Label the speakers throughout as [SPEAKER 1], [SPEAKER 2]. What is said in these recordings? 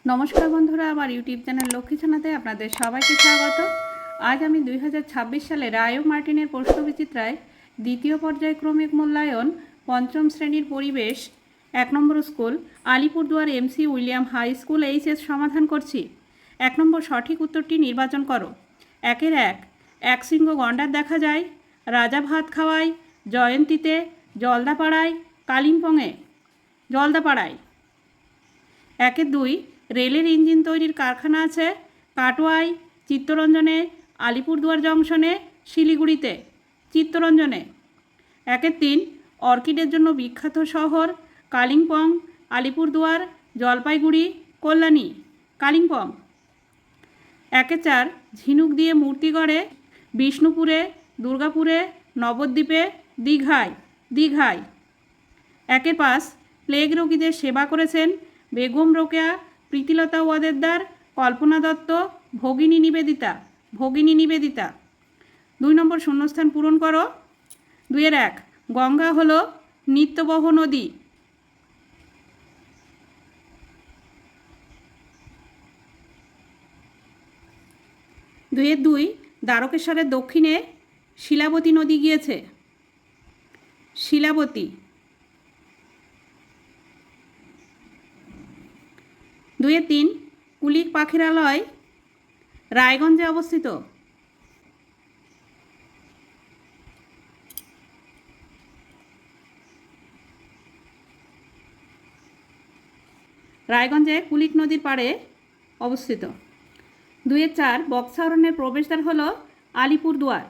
[SPEAKER 1] নমস্কার বন্ধুরা, আমার ইউটিউব চ্যানেল লক্ষ্মী ছানাতে আপনাদের সবাইকে স্বাগত। আজ আমি 2026 সালে রায় ও মার্টিনের প্রশ্নবিচিত্রায় দ্বিতীয় পর্যায়ক্রমিক মূল্যায়ন পঞ্চম শ্রেণীর পরিবেশ 1 নম্বর school Alipurduar MC William high school HS সমাধান করছি। 1 নম্বর সঠিক উত্তরটি নির্বাচন করো। 1-এর 1 একশৃঙ্গ গণ্ডার দেখা যায় রাজা ভাত খাওয়ায়, জয়ন্তীতে, জলদাপাড়ায়, কালিম্পংয়ে। জলদাপাড়ায়। 1-এর 2 রেলের ইঞ্জিন তৈরির কারখানা আছে কাটোয়ায়, চিত্তরঞ্জনে, আলিপুরদুয়ার জংশনে, শিলিগুড়িতে। চিত্তরঞ্জনে। 1-এর 3 অর্কিডের জন্য বিখ্যাত শহর কালিম্পং, আলিপুরদুয়ার, জলপাইগুড়ি, কল্যাণী। কালিম্পং। 1-এর 4 ঝিনুক দিয়ে মূর্তি গড়ে বিষ্ণুপুরে, দুর্গাপুরে, নবদ্বীপে, দীঘায়। দীঘায়। 1-এর 5 প্লেগ রোগীদের সেবা করেছেন বেগম রোকেয়া, প্রীতিলতা ওয়াদেদার, কল্পনা দত্ত, ভগিনী নিবেদিতা। ভগিনী নিবেদিতা। 2 নম্বর শূন্যস্থান পূরণ করো। 2-এর 1 গঙ্গা হলো নিত্যবহ নদী। 2-এর 2 দ্বারকেশ্বরের দক্ষিণে শিলাবতী নদী গিয়েছে। শিলাবতী। 2-এর 3 কুলিক পাখিরালয় রায়গঞ্জে অবস্থিত। রায়গঞ্জে কুলিক নদীর পাড়ে অবস্থিত। 2-এর 4 বক্সা অরণ্যের প্রবেশদ্বার হল আলিপুরদুয়ার।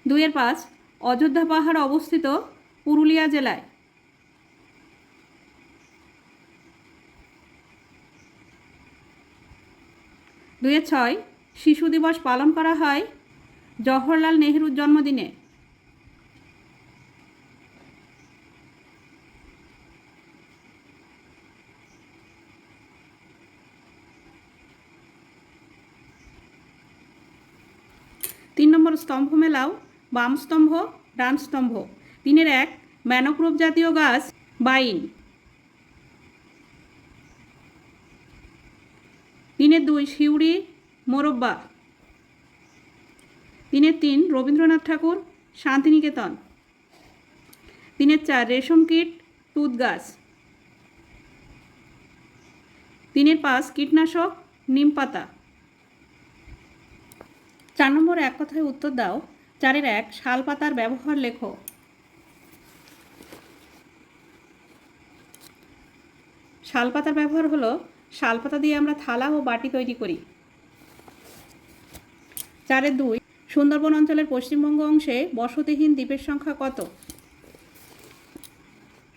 [SPEAKER 1] 2-এর 5 অযোধ্যা পাহাড় অবস্থিত পুরুলিয়া জেলায়। 2-এর 6 শিশু দিবস পালন করা হয় জওহরলাল নেহরুর জন্মদিনে। 3 নম্বর স্তম্ভ মেলাও বাম স্তম্ভ, ডান স্তম্ভ। 3-এর 1 ম্যানোগ্রোভ জাতীয় গাছ বাইন। 3-এর 2 শিউড়ি মোরব্বা। 3-এর 3 রবীন্দ্রনাথ ঠাকুর শান্তিনিকেতন। 3-এর 4 রেশম কীট তুঁত গাছ। 3-এর 5 কীটনাশক নিমপাতা। 4 নম্বর এক কথায় উত্তর দাও। 4-এর 1 শালপাতার ব্যবহার লেখো। শালপাতার ব্যবহার হলো শালপাতা দিয়ে আমরা থালা ও বাটি তৈরি করি। 4-এর 2 সুন্দরবন অঞ্চলের পশ্চিমবঙ্গ অংশে বসতিহীন দ্বীপের সংখ্যা কত?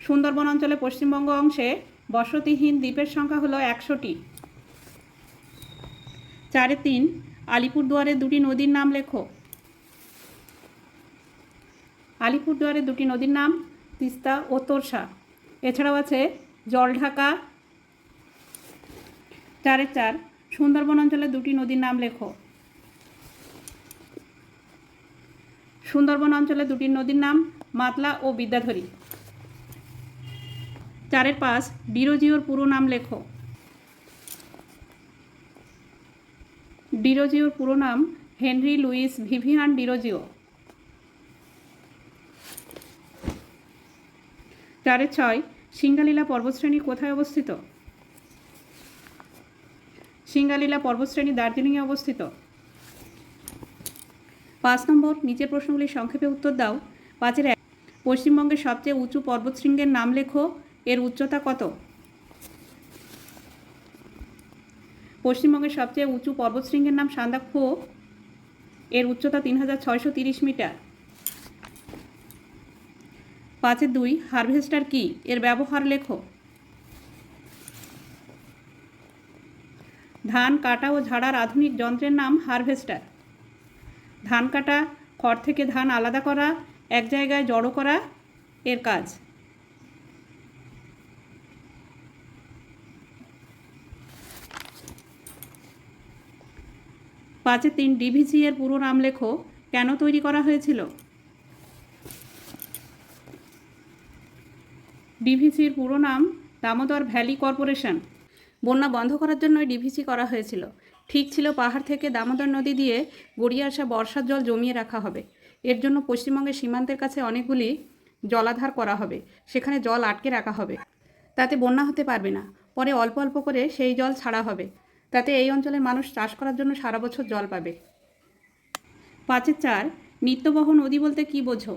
[SPEAKER 1] সুন্দরবন অঞ্চলে পশ্চিমবঙ্গ অংশে বসতিহীন দ্বীপের সংখ্যা হলো 100টি। 4-এর 3 আলিপুরদুয়ারের 2টি নদীর নাম লেখো। আলিপুরদুয়ারের 2টি নদীর নাম তিস্তা ও তোরসা। এছাড়াও আছে জলঢাকা। 4-এর 4 সুন্দরবন অঞ্চলের 2টি নদীর নাম লেখো। সুন্দরবন অঞ্চলের 2টি নদীর নাম মাতলা ও বিদ্যাধরী। 4-এর 5 ডিরোজিওর পুরো নাম লেখো। ডিরোজিওর পুরো নাম হেনরি লুইস ভিভিয়ান ডিরোজিও। 4-এর 6 সিঙ্গালীলা পর্বতশ্রেণী কোথায় অবস্থিত? সিঙ্গালীলা পর্বতশ্রেণী দার্জিলিংয়ে অবস্থিত। 5 নম্বর নিচের প্রশ্নগুলির সংক্ষেপে উত্তর দাও। 5-এর 1 পশ্চিমবঙ্গের সবচেয়ে উঁচু পর্বতশৃঙ্গের নাম লেখো। এর উচ্চতা কত? পশ্চিমবঙ্গের সবচেয়ে উঁচু পর্বতশৃঙ্গের নাম সান্দাকফু। এর উচ্চতা 3630 মিটার। 5-এর 2 হারভেস্টার কি? এর ব্যবহার লেখো। ধান কাটা ও ঝাড়ার আধুনিক যন্ত্রের নাম হারভেস্টার। ধান কাটা, খড় থেকে ধান আলাদা করা, এক জায়গায় জড়ো করা এর কাজ। 5-এর 3 ডিভিসি এর পুরো নাম লেখো। কেন তৈরি করা হয়েছিল? ডিভিসির পুরো নাম দামোদর ভ্যালি কর্পোরেশন। বন্যা বন্ধ করার জন্যই ডিভিসি করা হয়েছিল। ঠিক ছিল পাহাড় থেকে দামোদর নদী দিয়ে গড়িয়ে আসা বর্ষার জল জমিয়ে রাখা হবে। এর জন্য পশ্চিমবঙ্গের সীমান্তের কাছে অনেকগুলি জলাধার করা হবে, সেখানে জল আটকে রাখা হবে, তাতে বন্যা হতে পারবে না। পরে অল্প অল্প করে সেই জল ছাড়া হবে, তাতে এই অঞ্চলের মানুষ চাষ করার জন্য সারা বছর জল পাবে। 5-4 নিত্যবহ নদী বলতে কি বোঝো?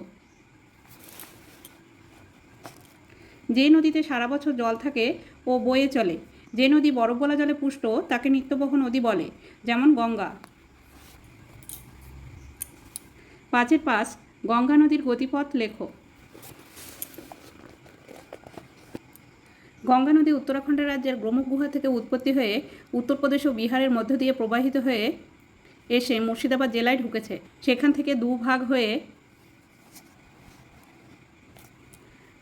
[SPEAKER 1] যে নদীতে সারা বছর জল থাকে ও বয়ে চলে। যে নদী বরফ গলা জলে পুষ্ট তাকে নিত্যবহ নদী বলে, যেমন গঙ্গা। 5 গঙ্গা নদীর গতিপথ লেখো। গঙ্গা নদী উত্তরাখণ্ড রাজ্যের গোমুখ গুহা থেকে উৎপত্তি হয়ে উত্তরপ্রদেশ ও বিহারের মধ্য দিয়ে প্রবাহিত হয়ে এসে মুর্শিদাবাদ জেলায় ঢুকেছে। সেখান থেকে দুভাগ হয়ে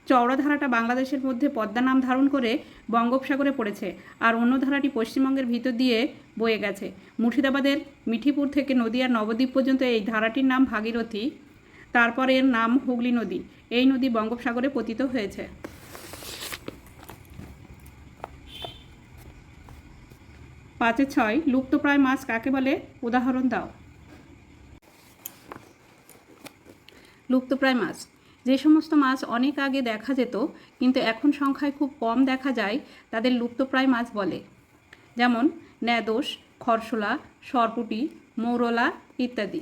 [SPEAKER 1] চওড়া ধারাটা বাংলাদেশের মধ্যে পদ্মা নাম ধারণ করে বঙ্গোপসাগরে পড়েছে, আর অন্য ধারাটি পশ্চিমবঙ্গের ভিতর দিয়ে বয়ে গেছে। মুর্শিদাবাদের মিঠিপুর থেকে নদীয়ার নবদ্বীপ পর্যন্ত এই ধারাটির নাম ভাগীরথী, তারপর এর নাম হুগলি নদী। এই নদী বঙ্গোপসাগরে পতিত হয়েছে। 5-6 লুপ্তপ্রায় মাছ কাকে বলে? উদাহরণ দাও। লুপ্তপ্রায় মাছ যে সমস্ত মাছ অনেক আগে দেখা যেত কিন্তু এখন সংখ্যায় খুব কম দেখা যায়, তাদের লুপ্তপ্রায় মাছ বলে। যেমন ন্যাদোস, খরশোলা, সরপুঁটি, মৌরলা ইত্যাদি।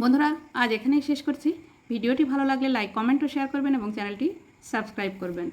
[SPEAKER 1] বন্ধুরা, আজ এখানেই শেষ করছি। ভিডিওটি ভালো লাগলে লাইক, কমেন্ট ও শেয়ার করবেন এবং চ্যানেলটি সাবস্ক্রাইব করবেন।